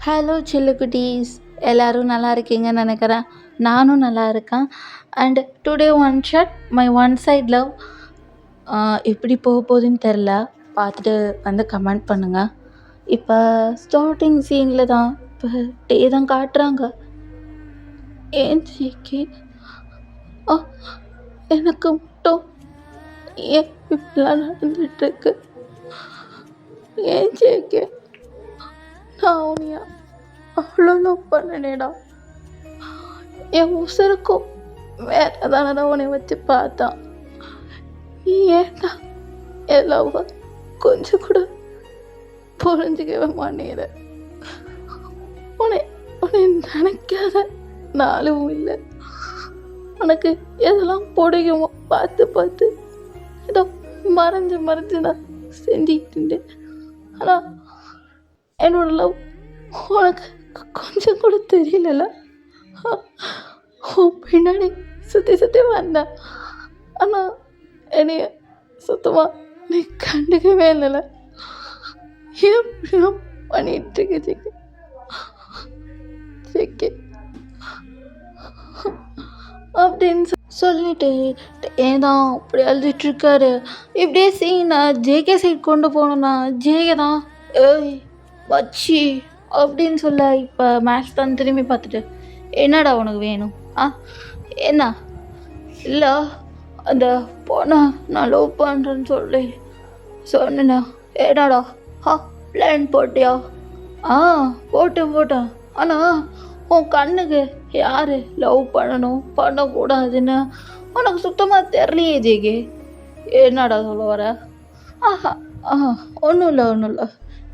Hello சில்லுக்குட்டீஸ், எல்லாரும் நல்லா இருக்கீங்கன்னு நினைக்கிறேன். நானும் நல்லா இருக்கேன். And today one shot my one side love எப்படி போக போகுதுன்னு தெரில. பார்த்துட்டு வந்து கமெண்ட் பண்ணுங்கள். இப்போ ஸ்டார்டிங் சீனில் தான் இப்போ டே தான் காட்டுறாங்க. ஏன் ஜிகே எனக்கு மட்டும் ஏன் இப்படிலாம் நடந்துட்டுருக்கு? ஏன் ஜிகே நான் உனியா அவ்வளோ லவ் பண்ணனேடா. என் உசுருக்கும் வேற தானே உன்னை வச்சு பார்த்தான். நீ ஏன்டா என் லவ் கொஞ்சம் கூட புரிஞ்சுக்கவே மாட்டேங்கிற. உன்னை உன்னை நினைக்காத நாளும் இல்லை. உனக்கு எதெல்லாம் பிடிக்குமோ பார்த்து பார்த்து ஏதோ மறைஞ்சு நான் செஞ்சுக்கிட்டு இருந்தேன். ஆனால் என்னோட லவ் உனக்கு கொஞ்சம் கூட தெரியல. பின்னாடி சுற்றி வந்தேன். ஆனால் என்னைய சுத்தமாக நீ கண்டுக்கவே இல்லைல்ல. ஏன் பண்ணிட்டுருக்க ஜெக்கே அப்படின்னு சொல்லிட்டு ஏதான் அப்படி அழுதுட்டுருக்காரு. இப்படியே சீனை ஜேகே சைட் கொண்டு போனோன்னா ஜேகே தான் ஏய் வச்சி அப்படின்னு சொல்ல. இப்போ மேக்ஸ் தான் திரும்பி பார்த்துட்டு என்னடா உனக்கு வேணும்? என்ன இல்லை அந்த பொண்ணை நான் லவ் பண்ணுறேன்னு சொல்லி சொன்னேண்ணா. என்னடா பிளான் போட்டியா? போட்டேன். ஆனால் உன் கண்ணுக்கு யார் லவ் பண்ணக்கூடாதுன்னு உனக்கு சுத்தமாக தெரியலையே ஜேகே. என்னடா சொல்ல வர? ஒன்றும் இல்லை.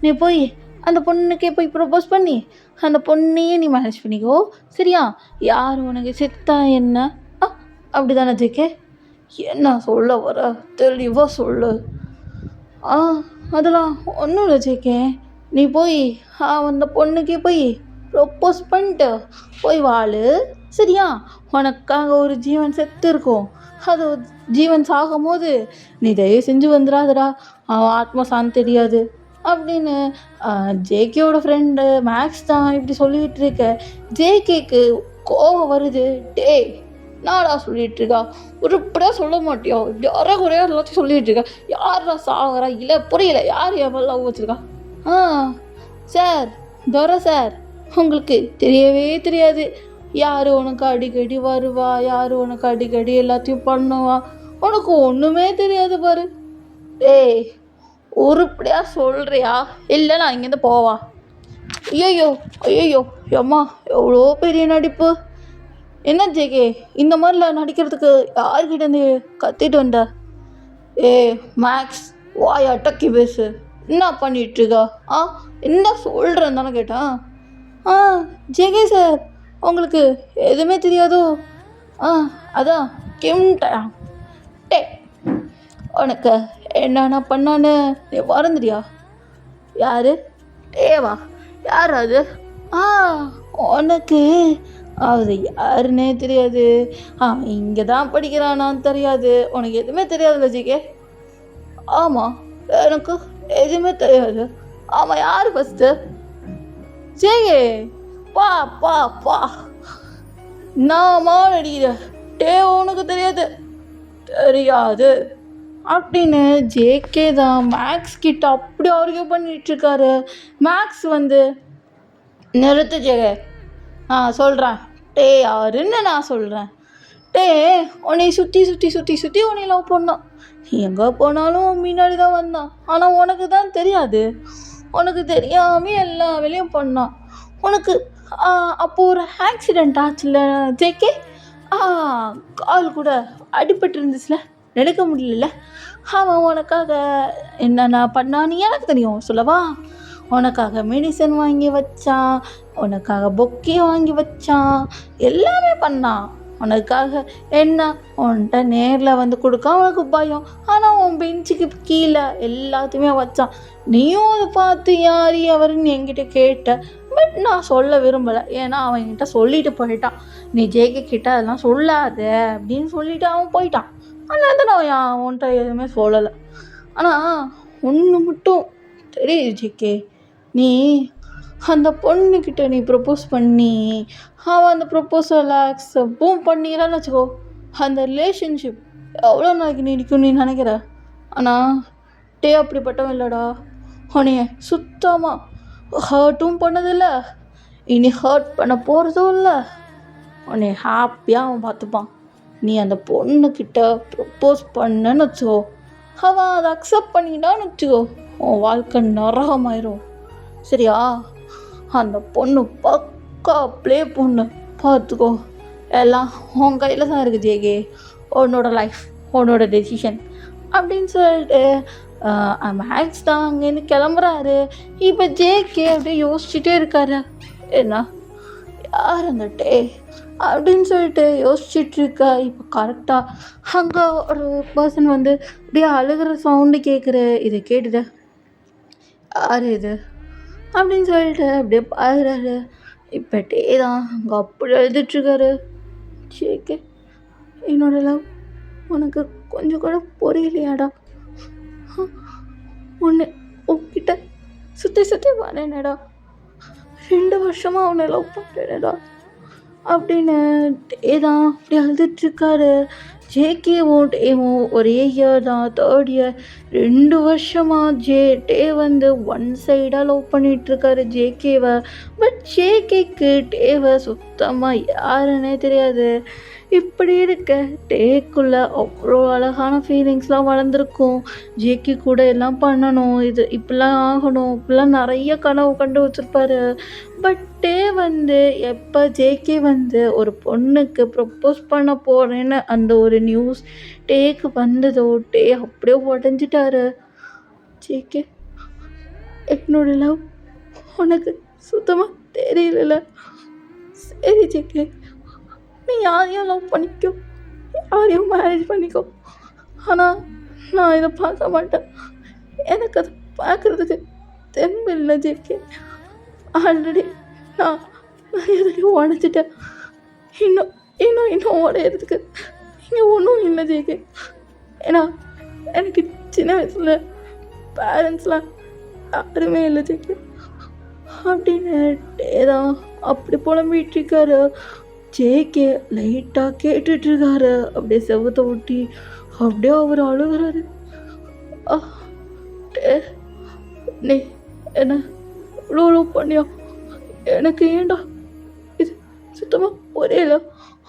நீ போய் அந்த பொண்ணுக்கே போய் ப்ரப்போஸ் பண்ணி அந்த பொண்ணையே நீ மேரேஜ் பண்ணிக்கோ, சரியா? யார் உனக்கு செத்தா என்ன? அப்படி தானே ஜேகே? என்ன சொல்ல வர? தெளிவாக சொல்லு. அதெல்லாம் ஒன்றும் இல்லை ஜேகே. நீ போய் அந்த பொண்ணுக்கே போய் ப்ரப்போஸ் பண்ணிட்டு போய் வாழு, சரியா? உனக்காக ஒரு ஜீவன் செத்து இருக்கும். அது ஜீவன் சாகும் போது நீ தயவு செஞ்சு வந்துடாதடா, அவன் ஆத்மா சாந்தி தெரியாது அப்படின்னு ஜேகேயோட ஃப்ரெண்டு மேக்ஸ் தான் இப்படி சொல்லிகிட்டு இருக்க. ஜேகேக்கு கோவம் வருது. டே நாடா சொல்லிகிட்டு இருக்கா? உருப்படியாக சொல்ல மாட்டியோ? இப்படி குறையா எல்லாத்தையும் சொல்லிகிட்டு இருக்கா. யாரா சாகிறா? இல்லை புரியல. யார் எவ்வளோ லவ் வச்சுருக்கா? சார் துரை சார், உங்களுக்கு தெரியவே தெரியாது. யார் உனக்கு அடிக்கடி வருவா, யார் உனக்கு அடிக்கடி எல்லாத்தையும் பண்ணுவா, உனக்கு ஒன்றுமே தெரியாது பாரு. டேய் உருப்படியாக சொல்கிறியா இல்லை நான் இங்கேருந்து போவா? ஐயோ அம்மா எவ்வளோ பெரிய நடிப்பு. என்ன ஜேகே இந்த மாதிரிலாம் நடிக்கிறதுக்கு யார்கிட்டேருந்து கத்திட்டு வந்த? மேக்ஸ் வாய் அட்டக்கி பேசு. என்ன பண்ணிகிட்ருக்கா? என்ன சொல்கிறேன்னு தானே கேட்டேன். ஜேகே சார் உங்களுக்கு எதுவுமே தெரியாதோ? அதான் கிம்டா. டே உனக்கு என்னென்ன பண்ணான்னு நீ மறந்துடியா? யார்? ஏவா யார் அது? உனக்கு அது யாருன்னே தெரியாது. இங்கே தான் படிக்கிறானான்னு தெரியாது. உனக்கு எதுவுமே தெரியாதுல்ல ஜிகே? ஆமாம் எனக்கு எதுவுமே தெரியாது. ஆமாம் யார் ஃபஸ்ட்டு? ஜேகே பா நாமா நடிக்கிற. டே உனக்கு தெரியாது அப்படின்னு ஜேகே தான் மேக்ஸ் கிட்ட அப்படி ஆர்கியூ பண்ணிகிட்ருக்காரு. மேக்ஸ் வந்து நிறுத்து ஜேகே, சொல்கிறேன். டே யாருன்னு நான் சொல்கிறேன். டே உன்னை சுற்றி உன்னை லவ் பண்ணான். எங்கே போனாலும் முன்னாடி தான் வந்தான். ஆனால் உனக்கு தான் தெரியாது. உனக்கு தெரியாமல் எல்லா வேலையும் பண்ணான். உனக்கு அப்போது ஒரு ஆக்சிடெண்ட் ஆச்சுல்ல ஜேகே? கால் கூட அடிபட்டு இருந்துச்சுல, நடக்க முடியல. அவன் உனக்காக என்னென்ன பண்ணான்னு எனக்கு தெரியும், சொல்லவா? உனக்காக மெடிசன் வாங்கி வச்சான், உனக்காக பொக்கே வாங்கி வச்சான், எல்லாமே பண்ணான். உனக்காக என்ன உன்கிட்ட நேரில் வந்து கொடுக்க அவனுக்கு பயம். ஆனால் உன் பெஞ்சுக்கு கீழே எல்லாத்தையுமே வச்சான். நீயும் அதை பார்த்து யார் அவருன்னு என்கிட்ட கேட்ட. பட் நான் சொல்ல விரும்பலை. ஏன்னா அவன் என்கிட்ட சொல்லிட்டு போயிட்டான். நீ ஜேகே கிட்ட அதெல்லாம் சொல்லாத அப்படின்னு சொல்லிட்டு அவன் போயிட்டான். அதனால தான் நான் உன்கிட்ட எதுவுமே சொல்லலை. ஆனால் ஒன்று மட்டும் தெரியுது ஜேகே, நீ அந்த பொண்ணுக்கிட்ட நீ ப்ரப்போஸ் பண்ணி அவன் அந்த ப்ரப்போசலை அக்செப்டும் பண்ணிக்கிறான்னு வச்சுக்கோ, அந்த ரிலேஷன்ஷிப் எவ்வளோ நாளைக்கு நீடிக்கும்னு நீ நினைக்கிற? ஆனால் டே அப்படிப்பட்டவன் இல்லைடா. உன்னைய சுத்தமாக ஹர்ட்டும் பண்ணதில்ல, இனி ஹர்ட் பண்ண போகிறதும் இல்லை. உன்னை ஹாப்பியாக அவன் பார்த்துப்பான். நீ அந்த பொண்ணுக்கிட்ட ப்ரப்போஸ் பண்ணன்னு வச்சுக்கோ, அவன் அதை அக்செப்ட் பண்ணிக்கிட்டான்னு வச்சுக்கோ, உன் வாழ்க்கை நரகமாயிரும். சரியா? அந்த பொண்ணு பக்கா ப்ளே பொண்ணு, பார்த்துக்கோ. எல்லாம் உன் கையில் தான் இருக்குது ஜேகே. உன்னோட லைஃப், உன்னோட டெசிஷன் அப்படின்னு சொல்லிட்டு மேக்ஸ் தான் அங்கேருந்து கிளம்புறாரு. இப்போ ஜேகே அப்படியே யோசிச்சுட்டே இருக்காரு, என்ன யார் அந்த டே அப்படின்னு சொல்லிட்டு யோசிச்சுட்ருக்கா. இப்போ கரெக்டாக அங்கே ஒரு பர்சன் வந்து அப்படியே அழுகிற சவுண்டு கேட்குற. இதை கேட்டுட்டு யார் இது அப்படின்னு சொல்லிட்டு அப்படியே பார்க்குறாரு. இப்போ டே தான் அங்கே அப்படி எழுதிட்டுருக்காரு. ஜேகே, என்னோட லவ் உனக்கு கொஞ்சம் கூட புரியலையாடா? ஒன்று உன்கிட்ட சுற்றி சுற்றி வரேனடா, 2 வருஷமாக அவனை லவ் பண்ணுறேனடா அப்படின்னு டே தான் அப்படி அழுதுட்ருக்காரு. ஜேகேவும் டேவும் ஒரே இயர் தான், 3rd இயர். 2 வருஷமாக டே வந்து ஒன் சைடாக லவ் பண்ணிகிட்ருக்காரு ஜேகேவை. பட் ஜேகேக்கு டேவை சுத்தமாக யாருன்னே தெரியாது. இப்படி இருக்க டேக்குள்ளே அவ்வளோ அழகான ஃபீலிங்ஸ்லாம் வளர்ந்துருக்கும். ஜேகே கூட எல்லாம் பண்ணணும், இது இப்படிலாம் ஆகணும், இப்படிலாம் நிறைய கனவு கண்டு வச்சுருப்பாரு. பட் டே வந்து எப்போ ஜேகே வந்து ஒரு பொண்ணுக்கு ப்ரப்போஸ் பண்ண போகிறேன்னு அந்த ஒரு நியூஸ் டேக்கு வந்ததோ, டே அப்படியே உடஞ்சிட்டாரு. ஜேகே, என்னோட லவ் உனக்கு சுத்தமாக தெரியல. சரி ஜேகே, நீ யாரையும் லவ் பண்ணிக்கோ, யாரையும் மேரேஜ் பண்ணிக்கோ, ஆனால் நான் இதை பார்க்க மாட்டேன். எனக்கு அதை பார்க்குறதுக்கு தெம்பு இல்லை ஜேகே. ஆல்ரெடி நான் எதுலையும் உடச்சிட்டேன். இன்னும் இன்னும் இன்னும் உடையிறதுக்கு இங்கே ஒன்றும் இல்லை ஜேகே. ஏன்னா எனக்கு சின்ன வயசில் பேரண்ட்ஸ்லாம் யாருமே இல்லை ஜேகே அப்படின்னு தான் அப்படி புலம்பிகிட்ருக்காரு. ஜேகே லைட்டாக கேட்டுட்ருக்காரு. அப்படியே செவத்தை ஒட்டி அப்படியே அவர் அழுகிறாரு. நீ என்ன இவ்வளோ பண்ணியா? எனக்கு ஏண்டா இது சுத்தமாக புரியல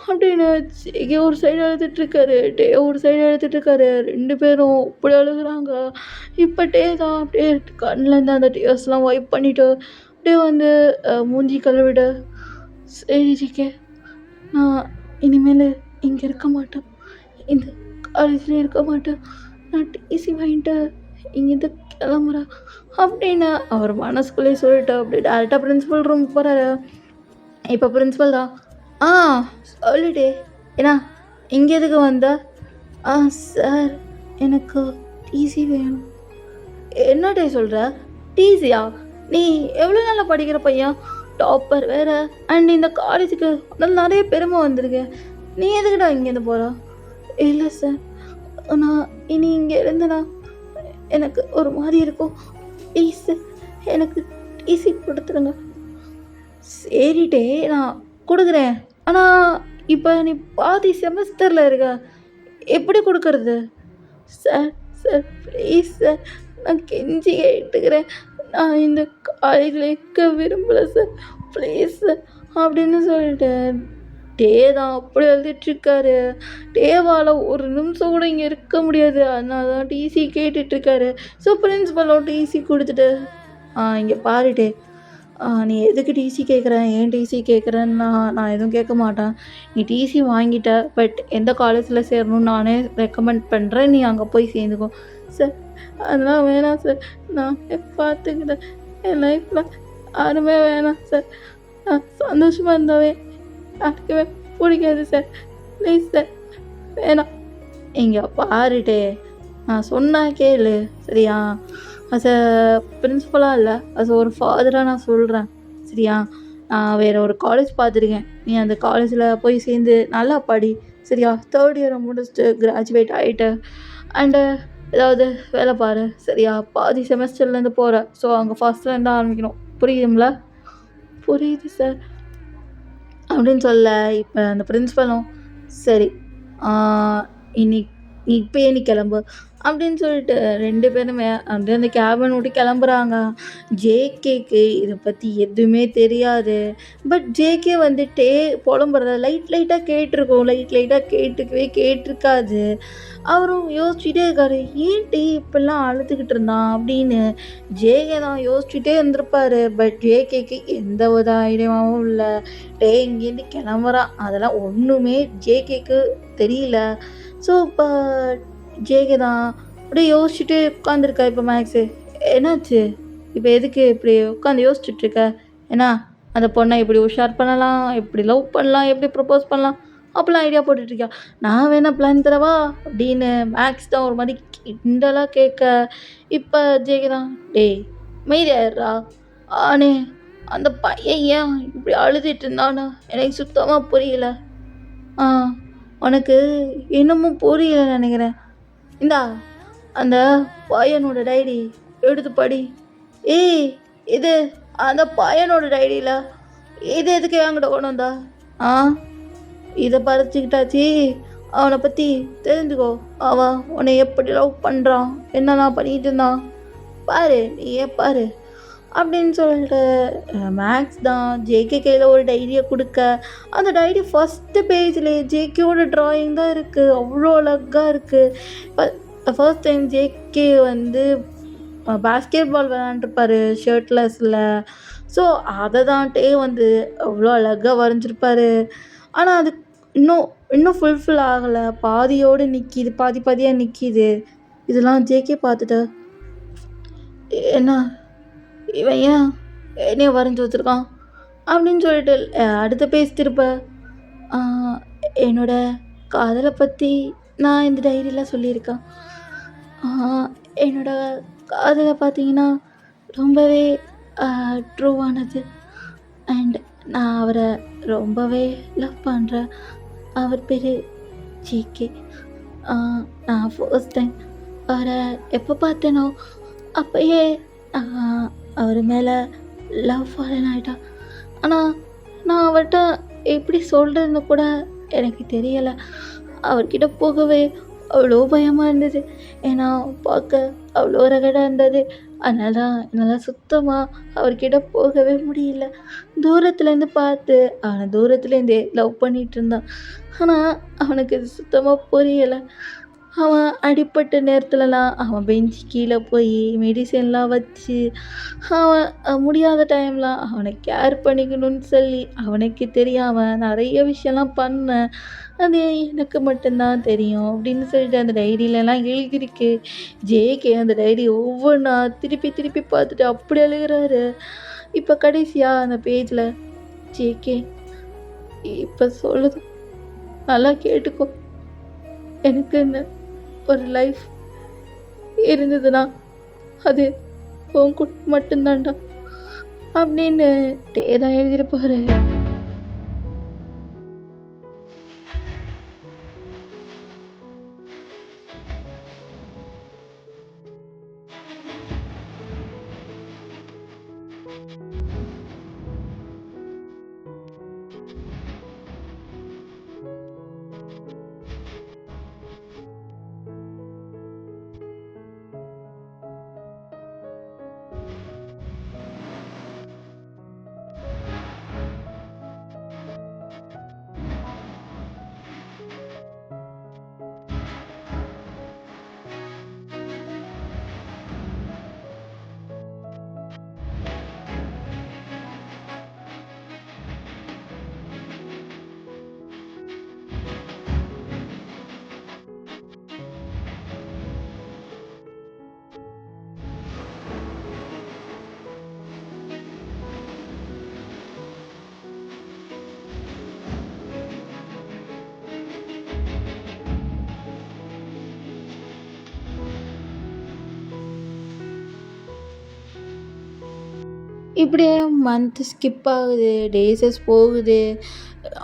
அப்படின்னு ஜேகே ஒரு சைடு அழுதுட்ருக்காரு, டே ஒரு சைடு அழுதுட்ருக்காரு. 2 பேரும் இப்படி அழுகுறாங்க. இப்போ டே தான் அப்படியே கண்ணிலேருந்து அந்த டேர்ஸ்லாம் வைப் பண்ணிவிட்டு அப்படியே வந்து மூஞ்சி கழுவிட. சரி ஜேகே, நான் இனிமேல் இங்கே இருக்க மாட்டேன், இந்த காலேஜில் இருக்க மாட்டேன், நான் டிசி வாங்கிட்டு இங்கேருந்து கிளம்புறேன் அப்படின்னு அவர் மனசுக்குள்ளேயே சொல்லிட்டு அப்படியே டேரெக்டாக பிரின்ஸிபல் ரூமுக்கு போகிறாரு. இப்போ பிரின்ஸிபல் தான், சொல்லிட்டே, ஏன்னா இங்கே எதுக்கு வந்த? சார் எனக்கு டிசி வேணும். என்ன டே சொல்கிற? டிசியா? நீ எவ்வளோ நாளாக படிக்கிற பையன், டாப்பர் வேறு, அண்ட் இந்த காலேஜுக்கு நிறைய பெருமை வந்திருக்கு, நீ எதுக்குடா இங்கேருந்து போகிற? இல்லை சார், நான் இனி இங்கே இருந்தேனா எனக்கு ஒரு மாதிரி இருக்கும், ப்ளீஸ் சார் எனக்கு டிசி கொடுத்துருங்க. சரிட்டே, நான் கொடுக்குறேன், ஆனால் இப்போ நீ பாதி செமஸ்டரில் இருக்க, எப்படி கொடுக்கறது? சார் சார் ப்ளீஸ் சார், நான் கெஞ்சி கேட்டுக்கிறேன், நான் இந்த காலேஜில் இருக்க விரும்பலை சார், ப்ளீஸ் சார் அப்படின்னு சொல்லிட்டு டே தான் அப்படி எழுதிட்டுருக்காரு. டேவால் ஒரு நிமிஷம் கூட இங்கே இருக்க முடியாது, அதனால தான் டிசி கேட்டுட்ருக்காரு. ஸோ பிரின்ஸிபலும் டிசி கொடுத்துட்டு, இங்கே பாருட்டே, நீ எதுக்கு டிசி கேட்குற, ஏன் டிசி கேட்குறேன்னு நான் எதுவும் கேட்க மாட்டேன். நீ டிசி வாங்கிட்ட, பட் எந்த காலேஜில் சேரணும்னு நானே ரெக்கமெண்ட் பண்ணுறேன், நீ அங்கே போய் சேர்ந்துக்கோ. சார் அதெல்லாம் வேணாம் சார், நான் பார்த்துக்கிட்டேன், என் லைஃப்பில் யாருமே வேணாம் சார், நான் சந்தோஷமாக இருந்தாவே யாருக்குமே பிடிக்காது சார், ப்ளீஸ் சார் வேணாம். இங்கே பாருட்டே, நான் சொன்னா கேளு சரியா? அஸ் அ பிரின்ஸிபலாக இல்லை, அஸ் ஒரு ஃபாதராக நான் சொல்கிறேன் சரியா? நான் வேறு ஒரு காலேஜ் பார்த்துருக்கேன், நீ அந்த காலேஜில் போய் சேர்ந்து நல்லா படி சரியா? 3rd இயரை முடிச்சுட்டு கிராஜுவேட் ஆகிட்டு அண்டு ஏதாவது வேலை பாரு சரியா? பாதி செமஸ்டர்லேருந்து போகிற, ஸோ அங்கே ஃபஸ்ட்லேருந்து ஆரம்பிக்கணும், புரியுதுங்களா? புரியுது சார் அப்படின்னு சொல்ல, இப்போ அந்த பிரின்சிபலும் சரி ஆ, இன்னைக்கு இப்பயே நீ கிளம்பு அப்படின்னு சொல்லிட்டு 2 பேருமே அப்படியே அந்த கேபின் விட்டு கிளம்புறாங்க. ஜேகேக்கு இதை பற்றி எதுவுமே தெரியாது. பட் ஜேகே வந்துட்டு புலம்புறத லைட்டாக கேட்டிருக்கோம், லைட்டாக கேட்டிருக்காது. அவரும் யோசிச்சுட்டே இருக்காரு, ஏன்டி இப்படிலாம் அழுதுகிட்டு இருந்தான் அப்படின்னு. ஜேகே தான் யோசிச்சுட்டே இருந்திருப்பாரு. பட் ஜேகேக்கு எந்த ஒரு ஐடியாவும் இல்லை. இங்கேருந்து கிளம்புறான், அதெல்லாம் ஒன்றுமே ஜேகேக்கு தெரியல. ஸோ இப்போ ஜேகே தான் அப்படியே யோசிச்சுட்டு உட்காந்துருக்கா. இப்போ மேக்ஸு என்னாச்சு, இப்போ எதுக்கு இப்படி உட்காந்து யோசிச்சுட்ருக்க? ஏன்னா அந்த பொண்ணை எப்படி உஷார் பண்ணலாம், எப்படி லவ் பண்ணலாம், எப்படி ப்ரப்போஸ் பண்ணலாம் அப்போலாம் ஐடியா போட்டுட்ருக்கியா? நான் வேணா பிளான் தரவா அப்படின்னு மேக்ஸ் தான் ஒரு மாதிரி கிண்டலாக கேட்க, இப்போ ஜேகே தான் டேய் மெய்யாடுறா ஆனே, அந்த பையன் ஏன் இப்படி அழுதுட்டு இருந்தானு எனக்கு சுத்தமாக புரியல. ஆ, உனக்கு இன்னமும் புரியலன்னு நினைக்கிறேன். இந்தா அந்த பையனோட டைரி எடுத்து படி. ஏய், இது அந்த பையனோட டைரியில் இது எதுக்கு என்கிட்ட கொண்டு வந்தா? ஆ, இதை பறிச்சுக்கிட்டாச்சு, அவனை பற்றி தெரிஞ்சுக்கோ. அவன் உன்னை எப்படி லவ் பண்ணுறான், என்னெல்லாம் பண்ணிகிட்டு இருந்தான் பாரு, நீயே பாரு அப்படின்னு சொல்லிட்டு மேக்ஸ் தான் ஜேகே கையில் ஒரு டைரியை கொடுக்க, அந்த டைரி ஃபஸ்ட்டு பேஜ்லேயே ஜேகேவோட ட்ராயிங் தான் இருக்குது. அவ்வளோ அழகாக இருக்குது. இப்போ ஃபர்ஸ்ட் டைம் ஜேகே வந்து பாஸ்கெட் பால் விளையாண்டுருப்பாரு ஷர்ட்லெஸ்ஸில். ஸோ அதை தான்ட்டே வந்து அவ்வளோ அழகாக வரைஞ்சிருப்பாரு. ஆனால் அது இன்னும் இன்னும் ஃபுல்ஃபில் ஆகலை, பாதியோடு நிற்கிது, பாதியாக நிற்கிது. இதெல்லாம் ஜேகே பார்த்துட்டு என்ன இவன் ஏன் என்னைய வரைஞ்சி வச்சுருக்கான் அப்படின்னு சொல்லிட்டு அடுத்த பேஜ் திருப்ப என்னோட காதலை பற்றி நான் இந்த டைரியில் சொல்லியிருக்கேன். என்னோட காதலை பார்த்தீங்கன்னா ரொம்பவே ட்ரூவானது. அண்ட் நான் அவரை ரொம்பவே லவ் பண்ணுறேன். அவர் பேர் ஜேகே. நான் ஃபர்ஸ்ட் டைம் அவரை எப்போ பார்த்தேனோ அப்போயே அவர் மேலே லவ் ஃபாலன் ஆகிட்டான். ஆனால் நான் அவர்கிட்ட எப்படி சொல்கிறதுன்னு கூட எனக்கு தெரியலை. அவர்கிட்ட போகவே அவ்வளோ பயமாக இருந்தது. ஏன்னா பார்க்க அவ்வளோ ரகடாக இருந்தது. அதனால தான் என்னால் சுத்தமாக அவர்கிட்ட போகவே முடியல. தூரத்துலேருந்து பார்த்து அவனை தூரத்துலேருந்தே லவ் பண்ணிகிட்டு இருந்தான். ஆனால் அவனுக்கு இது சுத்தமாக புரியலை. அவன் அடிப்பட்ட நேரத்துலலாம் அவன் பெஞ்சு கீழே போய் மெடிசன்லாம் வச்சு அவன் முடியாத டைம்லாம் அவனை கேர் பண்ணிக்கணும்னு சொல்லி அவனுக்கு தெரியாமல் நிறைய விஷயம்லாம் பண்ணேன். அது எனக்கு மட்டும்தான் தெரியும் அப்படின்னு சொல்லிட்டு அந்த டைரியிலலாம் எழுதியிருக்கு. ஜேகே அந்த டைரி ஒவ்வொன்றா திருப்பி பார்த்துட்டு அப்படி அழுகிறாரு. இப்போ கடைசியாக அந்த பேஜில் ஜேகே இப்போ சொல்லுது, நல்லா கேட்டுக்கோ, எனக்கு இந்த ஒரு லைஃப் இருந்ததுன்னா அது உன் கூட மட்டும்தான்டா அப்படின்னு தான் எழுதியிருப்பாரு. இப்படியே மந்த் ஸ்கிப் ஆகுது, டேஸஸ் போகுது.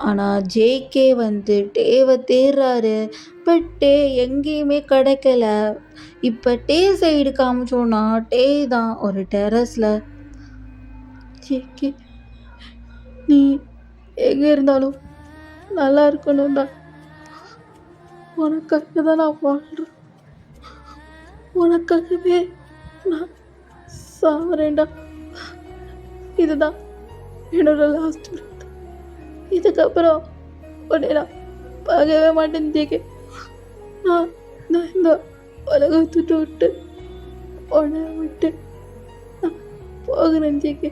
ஆனால் ஜேகே வந்து டேவை தேடுறாரு. பட் டே எங்கேயுமே கிடைக்கல. இப்போ டே சைடு காமிச்சோன்னா டே தான் ஒரு டெரஸில். ஜேகே நீ எங்கே இருந்தாலும் நல்லா இருக்கணும்டா. உனக்காக தான் நான் வாழ்கிறேன். உனக்காகவே நான் சாவறேன்டா. இதுதான் என்னோட லாஸ்ட் பிரேத். இதுக்கப்புறம் உன்னை நான் பார்க்கவே மாட்டேன் ஜேகே. நான் நான் இந்த உலகத்தை விட்டு உன்னை விட்டு நான் போகிறேன் ஜேகே.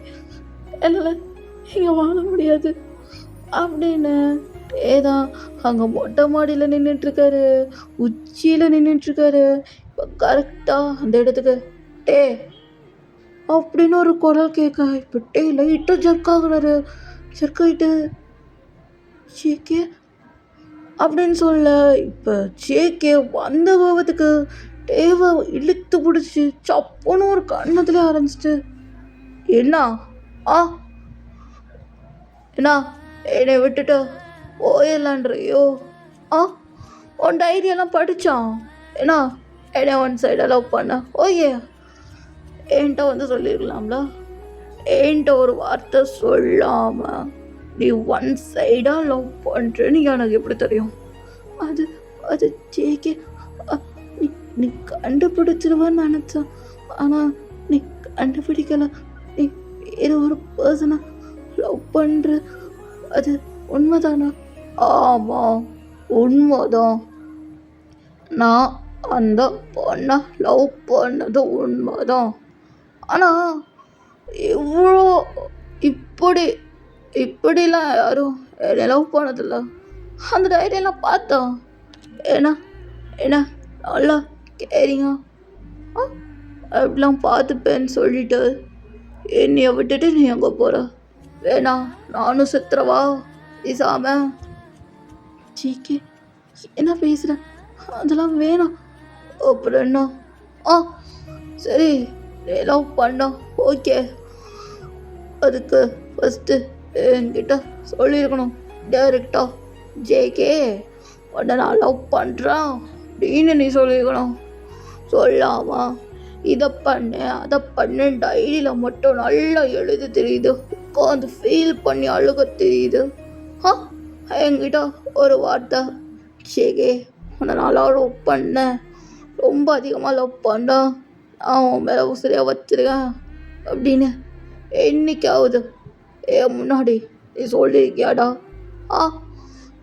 என்னால் இங்கே வாழ முடியாது அப்படின்னு ஏதான் அங்கே மொட்டை மாடியில் நின்றுட்டுருக்காரு, உச்சியில் நின்றுட்டுருக்காரு. இப்போ கரெக்டாக அந்த இடத்துக்கு டே அப்படின்னு ஒரு குரல் கேட்க இப்போ டே லைட்டாக ஜர்க் ஆகுறாரு. ஜர்க் ஆகிட்டு ஜேகே அப்படின்னு சொல்ல இப்போ ஜேகே வந்த கோபத்துக்கு டேவை இழுத்து பிடிச்சி சப்புன்னு ஒரு கண்ணத்துல ஆரம்பிச்சிட்டு என்ன ஆ என்ன என்னை விட்டுட்டு போயிடலான்றியோ? ஆ உன் டைரியெல்லாம் படித்தான் ஏன்னா என்னை ஒன் சைடாக லவ் பண்ண ஓகே என்கிட்ட வந்து சொல்லிடலாம்ல. என்கிட்ட ஒரு வார்த்தை சொல்லாமல் நீ ஒன் சைடாக லவ் பண்ணுறேன்னு எனக்கு எப்படி தெரியும்? அது அது ஜேகே நீ நீ கண்டுபிடிச்சிருவான்னு நினச்சேன். ஆனால் நீ கண்டுபிடிக்கல. நீ வேறு ஒரு பர்சனை லவ் பண்ணுற. அது உண்மைதானா? ஆமாம் உண்மைதான். நான் அந்த பொண்ணை லவ் பண்ணது உண்மைதான். ஆனால் இவ்வளோ இப்படிலாம் யாரும் என்னை லவ் பண்ணதில்ல. அந்த டைரியெல்லாம் பார்த்தோம். ஏன்னா என்ன நல்லா கேரிங்க அப்படிலாம் பார்த்துப்பேன்னு சொல்லிட்டு என்னைய விட்டுட்டு நீ எங்கே போகிற? வேணா நானும் செத்துறவா பேசாம? ஜிகே என்ன பேசுகிறேன்? அதெல்லாம் வேணாம். அப்புறம் என்ன? ஆ சரி நீ லவ் பண்ண ஓகே. அதுக்கு ஃபஸ்ட்டு என்கிட்ட சொல்லியிருக்கணும் டைரெக்டாக. ஜேகே உடனே நான் லவ் பண்ணுறேன் அப்படின்னு நீ சொல்லியிருக்கணும். சொல்லாமா இதை பண்ணு அதை பண்ணு டைரியில் மட்டும் நல்லா எழுத தெரியுது, உட்காந்து ஃபீல் பண்ணி அழுக தெரியுது. என்கிட்ட ஒரு வார்த்தை ஜேகே உன்னை நல்லா லவ் பண்ணேன், ரொம்ப அதிகமாக லவ் பண்ணேன், நான் உன் மேலே உசிரியாக வச்சிருக்கேன் அப்படின்னு என்னைக்காவது என் முன்னாடி நீ சொல்லியிருக்கியாடா?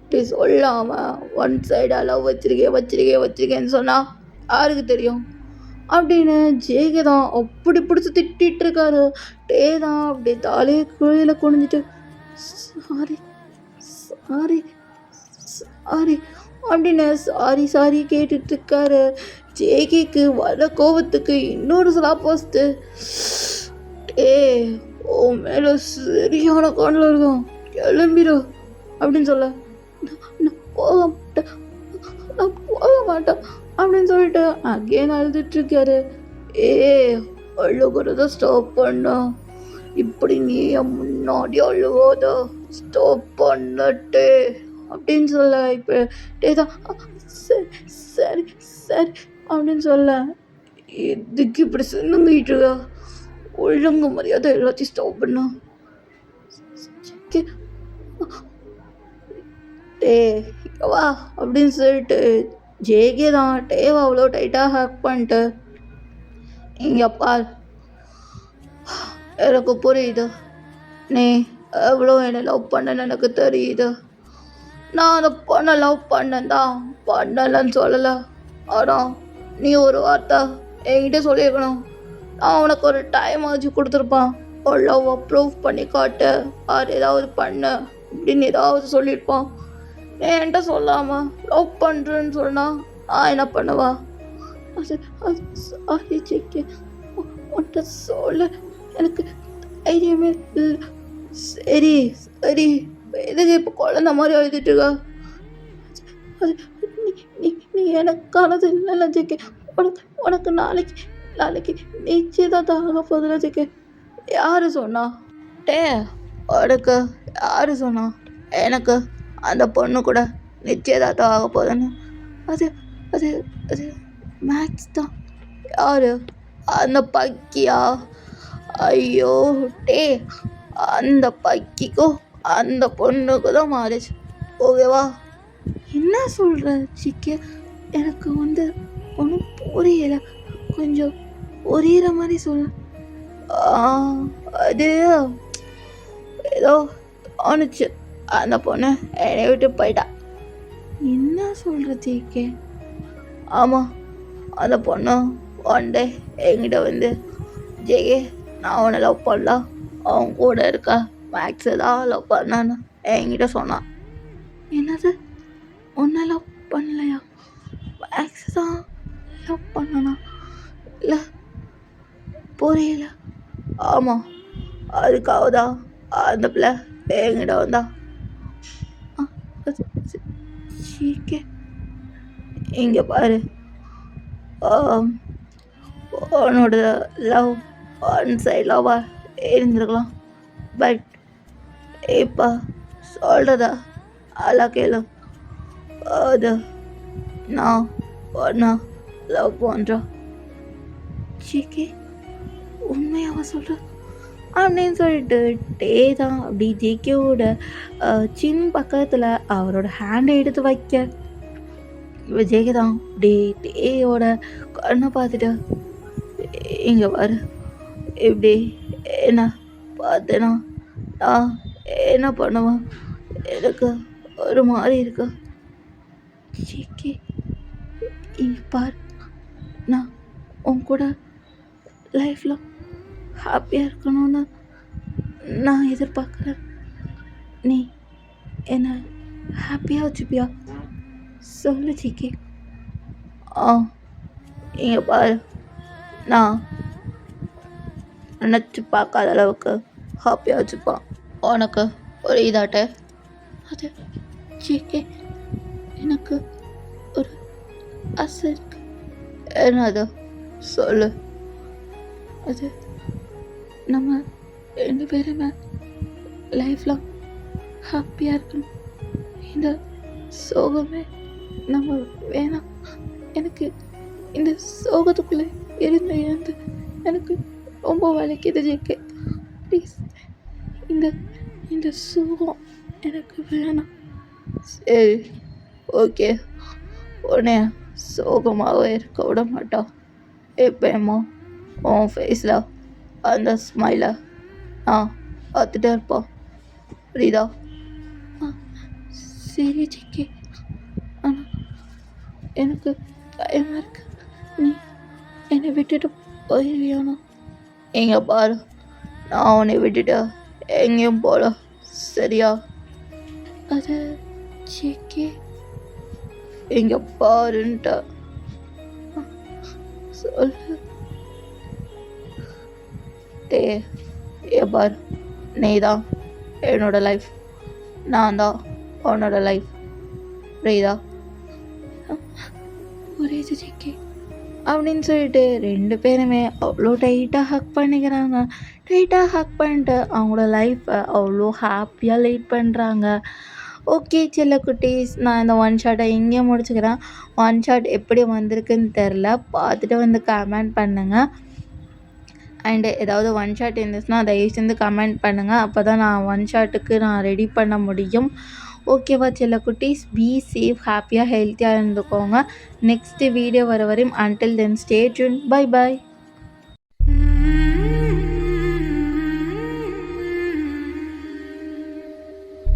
இப்படி சொல்லாமல் ஒன் சைடாக லவ் வச்சிருக்கேன்னு சொன்னால் யாருக்கு தெரியும் அப்படின்னு ஜேகே தான் அப்படி பிடிச்சி திட்டிகிட்டு இருக்காரு. டே தான் அப்படி தலையை குழியில் குனிஞ்சிட்டு சாரி சாரி சாரி அப்படின்னு சாரி கேட்டுட்ருக்காரு. ஜேகேக்கு வர கோபத்துக்கு இன்னொரு போஸ்ட்டு டே உன் மேலே சரியான கண்ணில் இருக்கும், கிளம்பிடும் அப்படின்னு சொல்ல நான் போக மாட்டேன் அப்படின்னு சொல்லிட்டு அகேன் அழுதுட்ருக்காரு. அழுகிறத ஸ்டாப் பண்ண, இப்படி நீ முன்னாடி அழுவாத, ஸ்டாப் பண்ணட்டே அப்படின்னு சொல்ல. இப்போ டேதான் சரி சரி அப்படின்னு சொல்ல. இதுக்கு இப்படி சின்னங்கிட்டு இருக்க, ஒழுங்கு மரியாதை எல்லாத்தையும் ஸ்டாப் பண்ண. டே வா அப்படின்னு சொல்லிட்டு ஜேகே தான் டேவை அவ்வளோ டைட்டாக ஹேக் பண்ணிட்டு இங்கே பார் எனக்கு புரியுது, நீ எவ்வளோ என்னை லவ் பண்ணன்னு எனக்கு தெரியுது. நான் அந்த பொண்ணை லவ் பண்ணலன்னு சொல்லலை. ஆனால் நீ ஒரு வார்த்தை என்கிட்ட சொல்லியிருக்கணும். நான் உனக்கு ஒரு டைம் ஆச்சு கொடுத்துருப்பான், ஒரு லவ்வை ப்ரூவ் பண்ணி காட்டு, யார் ஏதாவது பண்ண அப்படின்னு ஏதாவது சொல்லியிருப்பான். என்கிட்ட சொல்லாமல் லவ் பண்ணுறேன்னு சொன்னால் நான் என்ன பண்ணுவா? அது அது சாரி ஜேகே, உன்கிட்ட சொல்ல எனக்கு தைரியமே இல்லை. சரி சரி எதுக்கு இப்போ குழந்த மாதிரி அழுதுட்டு இருக்கா? அது நீ எனக்கானது இல்லைல்ல ஜேகே. உனக்கு நாளைக்கு நிச்சயதார்த்தம் ஆக போதில்ல ஜேகே. யார் சொன்னா? டே உனக்கு யார் சொன்னா எனக்கு அந்த பொண்ணு கூட நிச்சயதார்த்தம் ஆக போதுன்னு? அது அது அது மேக்ஸ் தான். யாரு? அந்த பக்கியா? ஐயோ டே அந்த பக்கிக்கும் அந்த பொண்ணுக்கு தான் மாறிச்சு. ஓகேவா? என்ன சொல்கிற சிக்கே? எனக்கு வந்து ஒன்றும் புரியலை. கொஞ்சம் புரியிற மாதிரி சொல்லு. அது ஏதோ தோணுச்சு. அந்த பொண்ணு என்னை விட்டு போயிட்டா. என்ன சொல்கிற ஜேகே? ஆமாம், அந்த பொண்ணு ஒன் டே என்கிட்ட வந்து, ஜேகே நான் உன்னை லவ் பண்ணலாம், அவன் கூட இருக்க மேக்ஸை தான் லவ் பண்ணான்னு என்கிட்ட சொன்னான். என்னது? உன்னை லவ் பண்ணலையா? மேக்ஸ் தான் லவ் பண்ணனா? இல்லை, புரியல. ஆமாம், அதுக்காக தான் அந்த பிள்ளை என்கிட்ட வந்தா. சீக்கே, இங்கே பாரு, உன்னோட லவ் ஒன் சைட் லவ்வாக இருந்திருக்கலாம். பட் இப்போ சொல்கிறதா அதெல்லாம் கேளு. அது நான் ஒன்றா லவ் பண்ணுறேன். சீக்கே, உண்மையாக சொல்கிற அப்படின்னு சொல்லிட்டு டே தான் அப்படி ஜேகேவோட சின் பக்கத்தில் அவரோட ஹேண்டை எடுத்து வைக்க, ஜேகே தான் டே டேயோட கண்ணை பார்த்துட்டு, இங்கே வர இப்படி என்ன பார்த்தேன்னா நான் என்ன பண்ணுவேன், எனக்கு ஒரு மாதிரி இருக்கு. ஜேகே, இங்கே பார், நான் உன் கூட லைஃப்பில் ஹாப்பியாக இருக்கணும்னு நான் எதிர்பார்க்குறேன். நீ என்னை ஹாப்பியாக வச்சுப்பியா? சொல்லு ஜேகே. இங்கே பாரு, நான் நினச்சி பார்க்காத அளவுக்கு ஹாப்பியாக வச்சுப்பான். உனக்கு ஒரு இதாட்ட அது ஜேகே, எனக்கு ஒரு ஆசை இருக்கு. என்னது? சொல்லு. அது நம்ம 2 பேருமே லைஃப்பில் ஹாப்பியாக இருக்கணும். இந்த சோகமே நம்ம வேணாம். எனக்கு இந்த சோகத்துக்குள்ளே இருந்து எனக்கு ரொம்ப வலிக்குது ஜேகே. ப்ளீஸ், இந்த சோகம் எனக்கு வேணாம். சரி, ஓகே, உடனே சோகமாகவே இருக்க விட மாட்டோம். எப்பயுமோ உன் ஃபேஸில் அந்த ஸ்மைலை பார்த்துட்டே இருப்போம். புரியுதா? சரி ஜேகே, ஆனால் எனக்கு பயமாக இருக்கு. நீ என்னை விட்டுட்டு போயிடுவியானா? எங்கே பாரு, நான் உன்னை விட்டுட்டு எங்கேயும் போகல, சரியா? அது ஜேகே, எங்கே பாருன்ட்ட சொல்லு. பார், நீ தான் என்னோட லைஃப், நான் தான் உன்னோட லைஃப். புரியுதா? புரியுது ஜேகே அப்படின்னு சொல்லிட்டு 2 பேருமே அவ்வளோ டைட்டாக ஹக் பண்ணிக்கிறாங்க. டைட்டாக ஹக் பண்ணிட்டு அவங்களோட லைஃப்பை அவ்வளோ ஹாப்பியாக லீட் பண்ணுறாங்க. ஓகே செல்ல குட்டீஸ், நான் இந்த ஒன் ஷாட்டை இங்கே முடிச்சுக்கிறேன். ஒன் ஷாட் எப்படி வந்திருக்குன்னு தெரில, பார்த்துட்டு வந்து கமெண்ட் பண்ணுங்கள். அண்டு ஏதாவது ஒன் ஷாட் இருந்துச்சுன்னா தயவு செஞ்சு கமெண்ட் பண்ணுங்கள். அப்போ தான் நான் ஒன் ஷாட்டுக்கு நான் ரெடி பண்ண முடியும். ஓகேவா செல்ல குட்டீஸ்? பி சேஃப், ஹாப்பியாக ஹெல்த்தியாக இருந்துக்கோங்க. நெக்ஸ்ட்டு வீடியோ வர வரையும் until then stay tune. Bye bye.